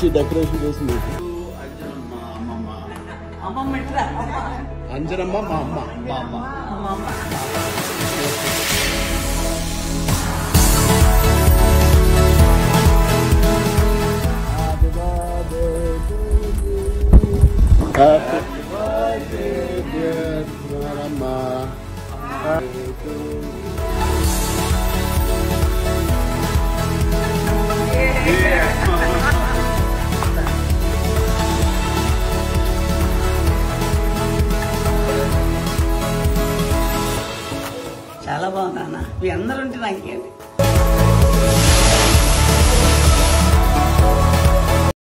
వచ్చి డెకరేషన్ చేసింది. అంజనమ్మ మా అమ్మ. Happy birthday, dear Mama. Happy చాలా బాగుంది అన్న. మీ అందరూ ఉంటే నాకేంటి.